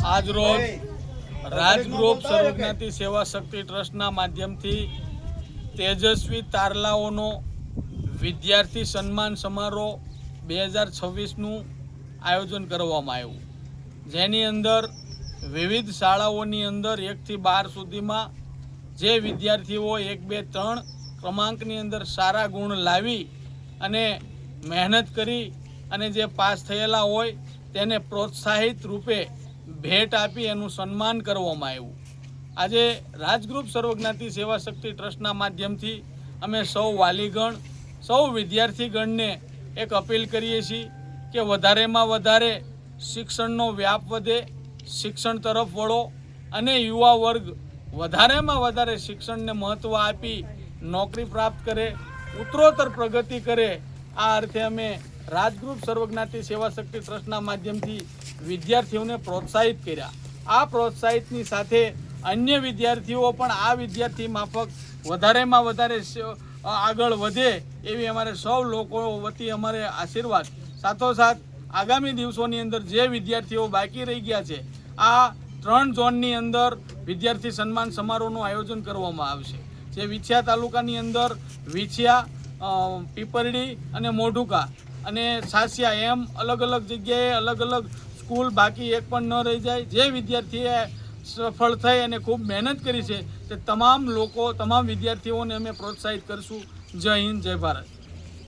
આજ રોજ રાજગૃહ સર્વજ્ઞાતિ સેવા શક્તિ ટ્રસ્ટના માધ્યમથી તેજસ્વી તારલાઓનો વિદ્યાર્થી સન્માન સમારોહ 2026નું આયોજન કરવામાં આવ્યું, જેની અંદર વિવિધ શાળાઓની અંદર 1 થી 12 સુધીમાં જે વિદ્યાર્થીઓ 1, 2, 3 ક્રમાંકની અંદર સારા ગુણ લાવી અને મહેનત કરી અને જે પાસ થયેલા હોય તેને પ્રોત્સાહિત રૂપે ભેટ આપી એનું સન્માન કરવામાં આવ્યું। આજે રાજગૃહ સર્વજ્ઞાતિ સેવા શક્તિ ટ્રસ્ટના માધ્યમથી અમે સૌ વાલીગણ, સૌ વિદ્યાર્થીગણને એક અપીલ કરીએ છીએ કે વધારેમાં વધારે શિક્ષણનો વ્યાપ વધે, શિક્ષણ તરફ વળો અને યુવા વર્ગ વધારેમાં વધારે શિક્ષણને મહત્ત્વ આપી નોકરી પ્રાપ્ત કરે, ઉત્તરોત્તર પ્રગતિ કરે। આ અર્થે અમે રાજગૃહ સર્વજ્ઞાતિ સેવા શક્તિ ટ્રસ્ટના માધ્યમથી વિદ્યાર્થીઓને પ્રોત્સાહિત કર્યા। આ પ્રોત્સાહિતની સાથે અન્ય વિદ્યાર્થીઓ પણ આ વિદ્યાર્થી માફક વધારેમાં વધારે આગળ વધે એવી અમારે સૌ લોકો વતી અમારે આશીર્વાદ। સાથોસાથ આગામી દિવસોની અંદર જે વિદ્યાર્થીઓ બાકી રહી ગયા છે, આ 3 ઝોનની અંદર વિદ્યાર્થી સન્માન સમારોહનું આયોજન કરવામાં આવશે। જે વિછિયા તાલુકાની અંદર વિછિયા, પીપરડી અને મોઢુકા અને સાસિયા એમ અલગ અલગ જગ્યાએ અલગ અલગ સ્કૂલ બાકી એક પણ ન રહી જાય। જે વિદ્યાર્થીએ સફળ થઈ અને ખૂબ મહેનત કરી છે તે તમામ લોકો, તમામ વિદ્યાર્થીઓને અમે પ્રોત્સાહિત કરીશું। જય હિન્દ, જય ભારત।